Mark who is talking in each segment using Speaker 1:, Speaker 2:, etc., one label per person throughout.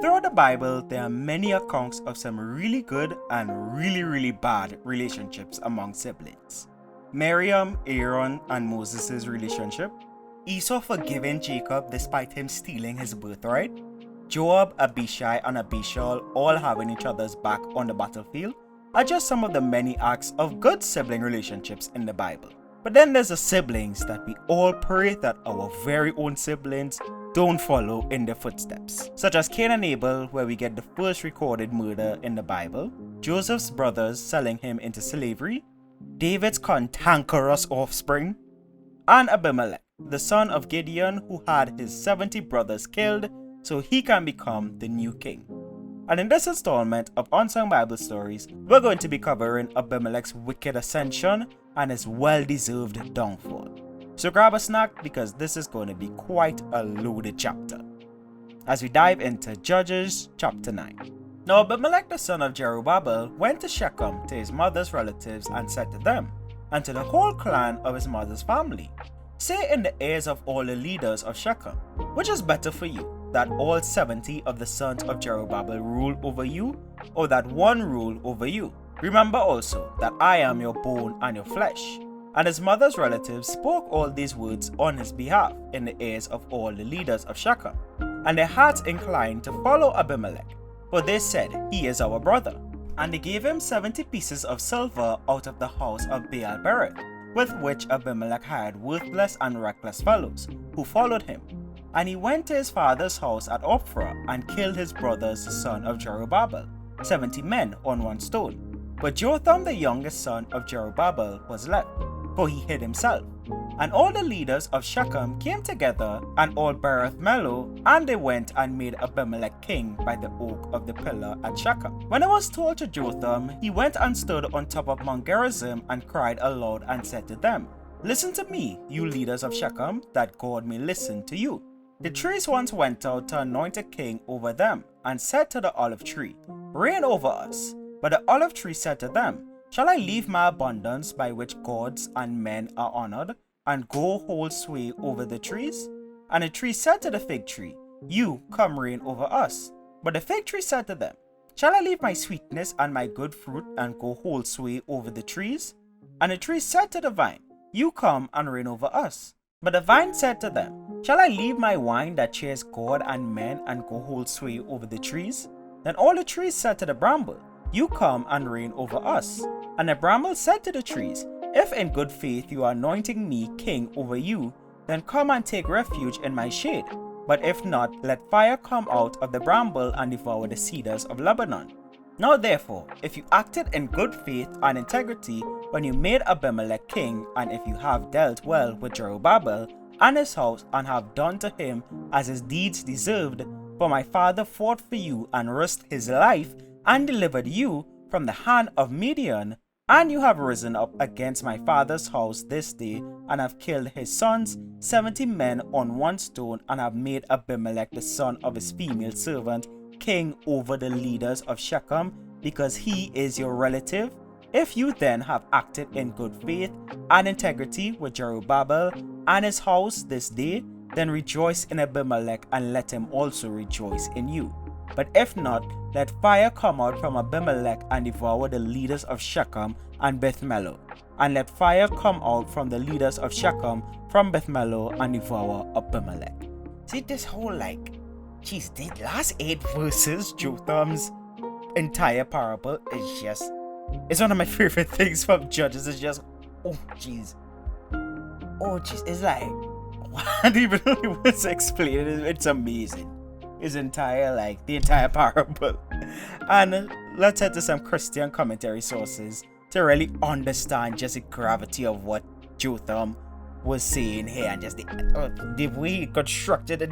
Speaker 1: Throughout the Bible, there are many accounts of some really good and really bad relationships among siblings. Miriam, Aaron, and Moses' relationship, Esau forgiving Jacob despite him stealing his birthright, Joab, Abishai, and Abishal all having each other's back on the battlefield are just some of the many acts of good sibling relationships in the Bible. But then there's the siblings that we all pray that our very own siblings don't follow in their footsteps, such as Cain and Abel, where we get the first recorded murder in the Bible, Joseph's brothers selling him into slavery, David's cantankerous offspring, and Abimelech, the son of Gideon who had his 70 brothers killed so he can become the new king. And in this installment of Unsung Bible Stories, we're going to be covering Abimelech's wicked ascension and his well-deserved downfall. So grab a snack because this is going to be quite a loaded chapter, as we dive into Judges chapter 9. Now Abimelech the son of Jerubbaal went to Shechem to his mother's relatives and said to them, and to the whole clan of his mother's family, say in the ears of all the leaders of Shechem, which is better for you, that all 70 of the sons of Jerubbaal rule over you, or that one rule over you? Remember also that I am your bone and your flesh. And his mother's relatives spoke all these words on his behalf in the ears of all the leaders of Shechem, and their hearts inclined to follow Abimelech, for they said, he is our brother. And they gave him 70 pieces of silver out of the house of Baal-berith, with which Abimelech hired worthless and reckless fellows, who followed him. And he went to his father's house at Ophrah, and killed his brothers the son of Jerubbaal, 70 men on one stone. But Jotham the youngest son of Jerubbaal was left, for he hid himself. And all the leaders of Shechem came together, and all Berith Mello, and they went and made Abimelech king by the oak of the pillar at Shechem. When it was told to Jotham, he went and stood on top of Mount Gerizim and cried aloud and said to them, listen to me, you leaders of Shechem, that God may listen to you. The trees once went out to anoint a king over them, and said to the olive tree, reign over us. But the olive tree said to them, shall I leave my abundance by which gods and men are honored, and go hold sway over the trees? And the tree said to the fig tree, you come reign over us. But the fig tree said to them, shall I leave my sweetness and my good fruit, and go hold sway over the trees? And the tree said to the vine, you come and reign over us. But the vine said to them, shall I leave my wine that cheers God and men, and go hold sway over the trees? Then all the trees said to the bramble, you come and reign over us. And the bramble said to the trees, if in good faith you are anointing me king over you, then come and take refuge in my shade. But if not, let fire come out of the bramble and devour the cedars of Lebanon. Now therefore, if you acted in good faith and integrity when you made Abimelech king, and if you have dealt well with Jerubbaal and his house, and have done to him as his deeds deserved, for my father fought for you and risked his life and delivered you from the hand of Midian, and you have risen up against my father's house this day, and have killed his sons 70 men on one stone, and have made Abimelech the son of his female servant king over the leaders of Shechem, because he is your relative. If you then have acted in good faith and integrity with Jerubbaal and his house this day, then rejoice in Abimelech, and let him also rejoice in you. But if not, let fire come out from Abimelech and devour the leaders of Shechem and Beth-mello. And let fire come out from the leaders of Shechem from Beth-mello and devour Abimelech. See, this whole jeez, the last 8 verses, Jotham's entire parable is just, it's one of my favorite things from Judges. It's just, oh jeez, it's like, what even was explained, it's amazing. His entire, the entire parable. And let's head to some Christian commentary sources to really understand just the gravity of what Jotham was saying here, and just the way he constructed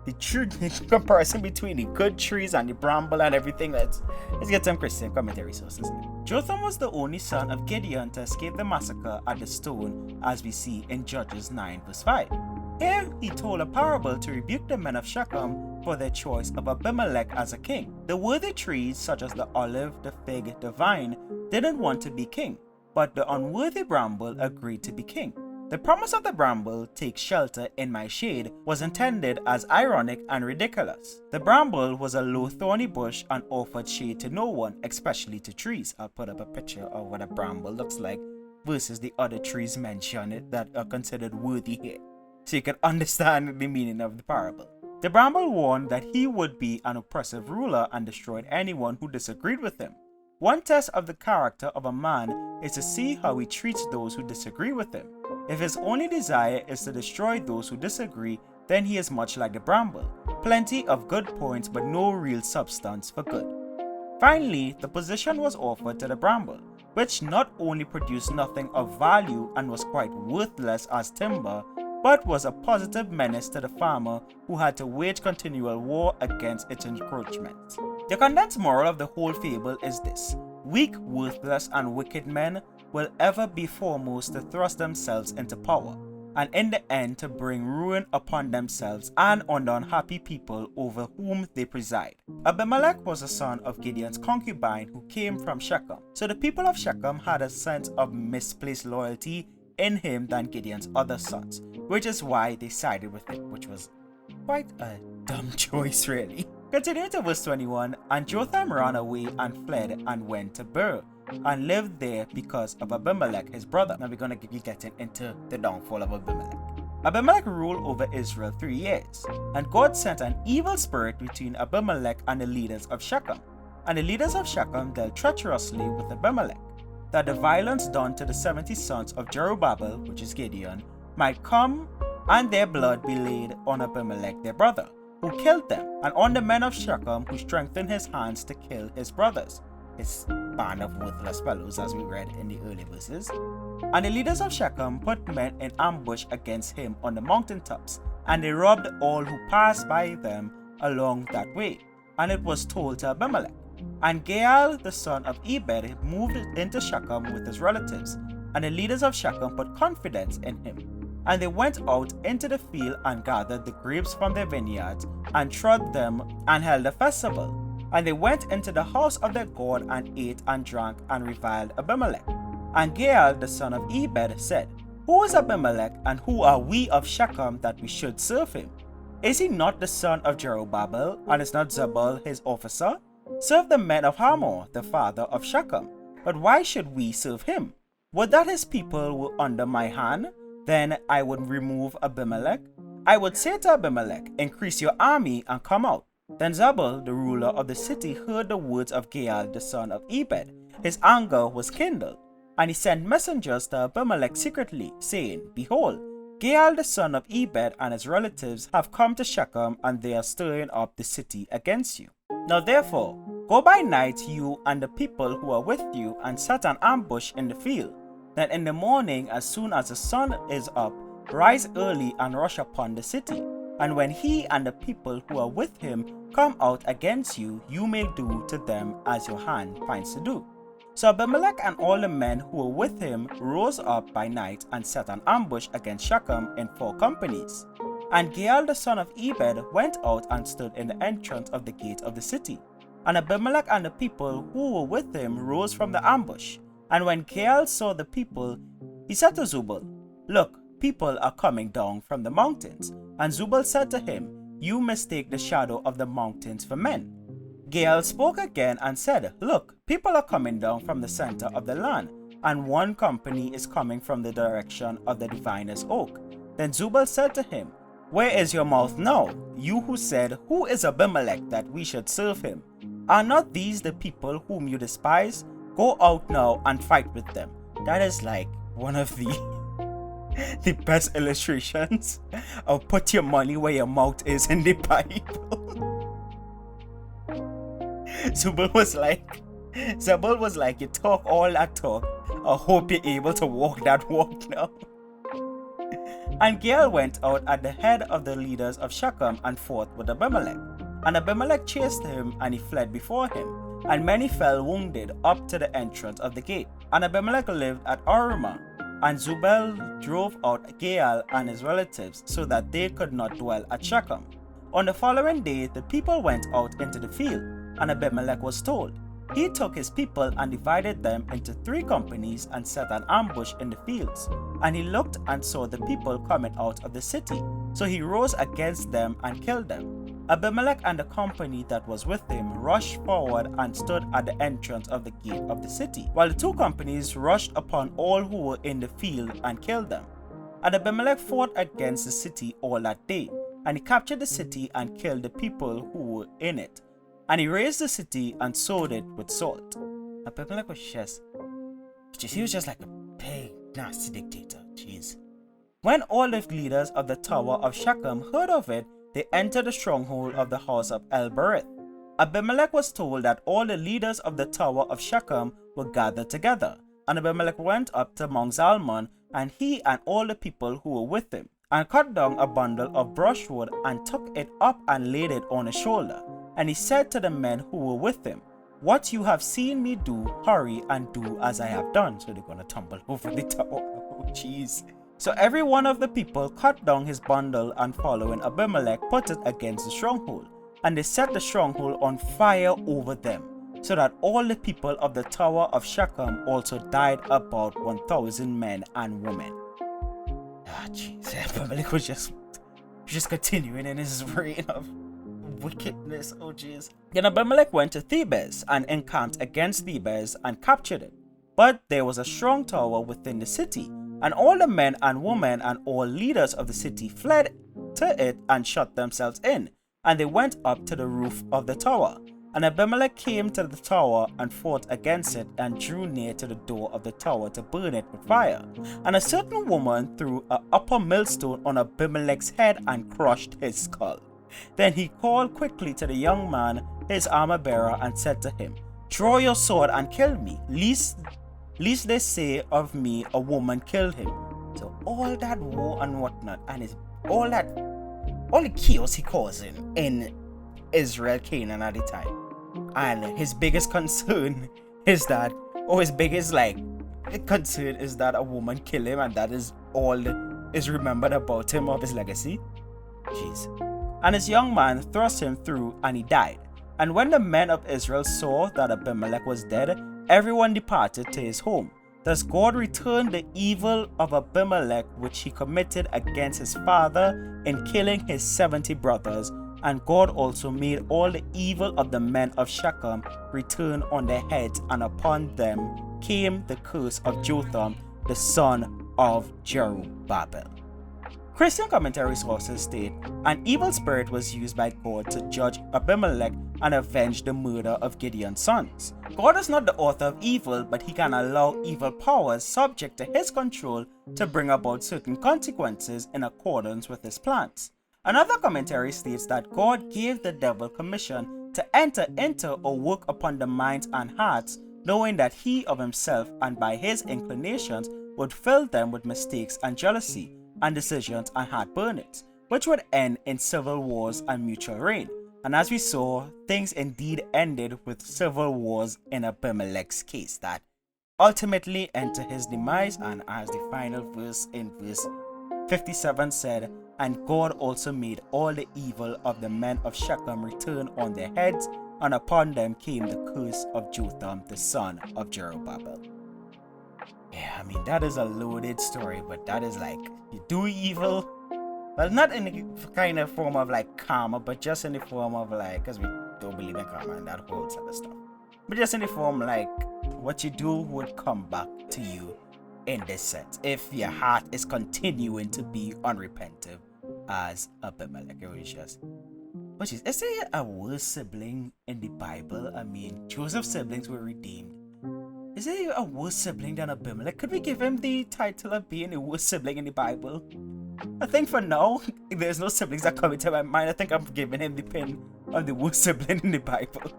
Speaker 1: the comparison between the good trees and the bramble and everything. Let's get some Christian commentary sources. Jotham was the only son of Gideon to escape the massacre at the stone, as we see in Judges 9 verse 5. Here he told a parable to rebuke the men of Shechem for their choice of Abimelech as a king. The worthy trees such as the olive, the fig, the vine didn't want to be king, but the unworthy bramble agreed to be king. The promise of the bramble, "Take shelter in my shade," was intended as ironic and ridiculous. The bramble was a low thorny bush and offered shade to no one, especially to trees. I'll put up a picture of what a bramble looks like versus the other trees mentioned that are considered worthy here, so you can understand the meaning of the parable. The bramble warned that he would be an oppressive ruler and destroyed anyone who disagreed with him. One test of the character of a man is to see how he treats those who disagree with him. If his only desire is to destroy those who disagree, then he is much like the bramble. Plenty of good points but no real substance for good. Finally, the position was offered to the bramble, which not only produced nothing of value and was quite worthless as timber, but was a positive menace to the farmer who had to wage continual war against its encroachments. The condensed moral of the whole fable is this: weak, worthless, and wicked men will ever be foremost to thrust themselves into power, and in the end to bring ruin upon themselves and on the unhappy people over whom they preside. Abimelech was a son of Gideon's concubine who came from Shechem, so the people of Shechem had a sense of misplaced loyalty in him than Gideon's other sons, which is why they sided with him, which was quite a dumb choice really. Continuing to verse 21, and Jotham ran away and fled and went to Bur, and lived there because of Abimelech his brother. Now we're going to be getting into the downfall of Abimelech. Abimelech ruled over Israel 3 years, and God sent an evil spirit between Abimelech and the leaders of Shechem. And the leaders of Shechem dealt treacherously with Abimelech, that the violence done to the 70 sons of Jerubbaal, which is Gideon, might come and their blood be laid on Abimelech their brother, who killed them, and on the men of Shechem, who strengthened his hands to kill his brothers, his band of worthless fellows, as we read in the early verses. And the leaders of Shechem put men in ambush against him on the mountaintops, and they robbed all who passed by them along that way. And it was told to Abimelech. And Gaal, the son of Ebed, moved into Shechem with his relatives, and the leaders of Shechem put confidence in him. And they went out into the field and gathered the grapes from their vineyards, and trod them, and held a festival. And they went into the house of their God, and ate and drank, and reviled Abimelech. And Gaal, the son of Ebed, said, Who is Abimelech, and who are we of Shechem that we should serve him? Is he not the son of Jerubbaal, and is not Zebul his officer? Serve the men of Hamor, the father of Shechem. But why should we serve him? Would that his people were under my hand? Then I would remove Abimelech. I would say to Abimelech, Increase your army and come out. Then Zebul, the ruler of the city, heard the words of Gaal, the son of Ebed. His anger was kindled, and he sent messengers to Abimelech secretly, saying, Behold, Gaal, the son of Ebed, and his relatives have come to Shechem, and they are stirring up the city against you. Now therefore, go by night, you and the people who are with you, and set an ambush in the field. Then in the morning, as soon as the sun is up, rise early and rush upon the city. And when he and the people who are with him come out against you, you may do to them as your hand finds to do. So Abimelech and all the men who were with him rose up by night and set an ambush against Shechem in 4 companies. And Gaal, the son of Ebed, went out and stood in the entrance of the gate of the city. And Abimelech and the people who were with him rose from the ambush. And when Gaal saw the people, he said to Zebul, Look, people are coming down from the mountains. And Zebul said to him, You mistake the shadow of the mountains for men. Gaal spoke again and said, Look, people are coming down from the center of the land, and 1 company is coming from the direction of the diviner's oak. Then Zebul said to him, Where is your mouth now, you who said, Who is Abimelech that we should serve him? Are not these the people whom you despise? Go out now and fight with them. That is like one of the best illustrations of put your money where your mouth is in the Bible. Zebul was like, you talk all that talk. I hope you're able to walk that walk now. And Gaal went out at the head of the leaders of Shechem and fought with Abimelech. And Abimelech chased him, and he fled before him. And many fell wounded up to the entrance of the gate. And Abimelech lived at Arumah. And Zebul drove out Gaal and his relatives, so that they could not dwell at Shechem. On the following day, the people went out into the field, and Abimelech was told, He took his people and divided them into 3 companies and set an ambush in the fields. And he looked and saw the people coming out of the city. So he rose against them and killed them. Abimelech and the company that was with him rushed forward and stood at the entrance of the gate of the city, while the 2 companies rushed upon all who were in the field and killed them. And Abimelech fought against the city all that day, and he captured the city and killed the people who were in it. And he razed the city and sowed it with salt. Abimelech was he was just like a big, nasty dictator. Jeez. When all the leaders of the tower of Shechem heard of it, they entered the stronghold of the house of El-Berith. Abimelech was told that all the leaders of the tower of Shechem were gathered together. And Abimelech went up to Mount Zalmon, and he and all the people who were with him, and cut down a bundle of brushwood and took it up and laid it on his shoulder. And he said to the men who were with him, "What you have seen me do, hurry and do as I have done." So they're going to tumble over the tower. Oh, jeez. So every one of the people cut down his bundle and following Abimelech put it against the stronghold. And they set the stronghold on fire over them, so that all the people of the tower of Shechem also died, about 1,000 men and women. Ah, jeez. Abimelech was just continuing in his reign of wickedness. Oh jeez. Then Abimelech went to Thebes and encamped against Thebes and captured it. But there was a strong tower within the city, and all the men and women and all leaders of the city fled to it and shut themselves in, and they went up to the roof of the tower. And Abimelech came to the tower and fought against it and drew near to the door of the tower to burn it with fire. And a certain woman threw an upper millstone on Abimelech's head and crushed his skull. Then he called quickly to the young man, his armor bearer, and said to him, "Draw your sword and kill me, lest they say of me, a woman killed him." So all that war and whatnot, and all the chaos he caused in Israel, Canaan at the time. And his biggest concern is that, concern is that a woman killed him, and that is all is remembered about him of his legacy. Jeez. And his young man thrust him through, and he died. And when the men of Israel saw that Abimelech was dead, everyone departed to his home. Thus God returned the evil of Abimelech which he committed against his father in killing his 70 brothers, and God also made all the evil of the men of Shechem return on their heads, and upon them came the curse of Jotham, the son of Jerubbaal. Christian commentary sources state, an evil spirit was used by God to judge Abimelech and avenge the murder of Gideon's sons. God is not the author of evil, but he can allow evil powers subject to his control to bring about certain consequences in accordance with his plans. Another commentary states that God gave the devil commission to enter into or work upon the minds and hearts, knowing that he of himself and by his inclinations would fill them with mistakes and jealousy and decisions and heart burnings, which would end in civil wars and mutual reign. And as we saw, things indeed ended with civil wars in Abimelech's case that ultimately ended to his demise. And as the final verse in verse 57 said, and God also made all the evil of the men of Shechem return on their heads, and upon them came the curse of Jotham, the son of Jerubbaal. Yeah, I mean, that is a loaded story, but that is like, you do evil, well, not in the kind of form of like karma, but just in the form of like, because we don't believe in karma and that whole sort of stuff, but just in the form like, what you do would come back to you in this sense, if your heart is continuing to be unrepentant as Abimelech. It was just, which is there a worse sibling in the Bible? I mean, Joseph's siblings were redeemed. Is there a worse sibling than Abimelech? Could we give him the title of being the worst sibling in the Bible? I think for now, there's no siblings that come into my mind. I think I'm giving him the pin of the worst sibling in the Bible.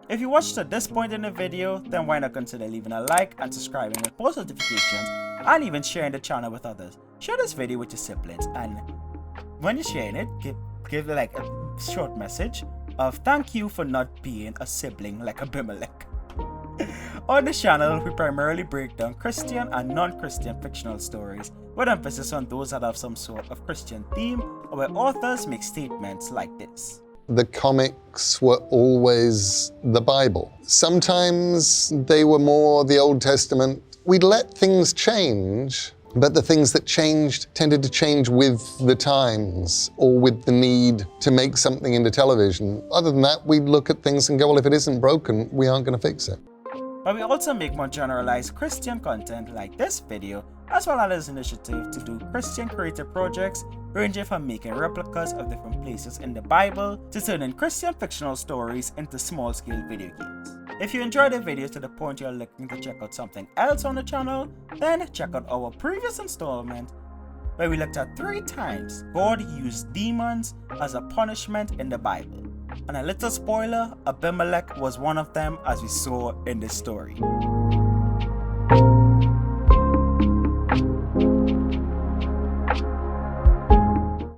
Speaker 1: If you watched to this point in the video, then why not consider leaving a like and subscribing with post notifications, and even sharing the channel with others. Share this video with your siblings, and when you're sharing it, give like a short message of thank you for not being a sibling like Abimelech. On this channel, we primarily break down Christian and non-Christian fictional stories with emphasis on those that have some sort of Christian theme or where authors make statements like this.
Speaker 2: the comics were always the Bible. Sometimes they were more the Old Testament. We'd let things change, but the things that changed tended to change with the times or with the need to make something into television. Other than that, we'd look at things and go, well, if it isn't broken, we aren't going to fix it.
Speaker 1: But we also make more generalized Christian content like this video, as well as this initiative to do Christian creative projects ranging from making replicas of different places in the Bible to turning Christian fictional stories into small-scale video games. If you enjoyed the video to the point you're looking to check out something else on the channel, then check out our previous installment where we looked at 3 times God used demons as a punishment in the Bible. And a little spoiler, Abimelech was one of them, as we saw in this story.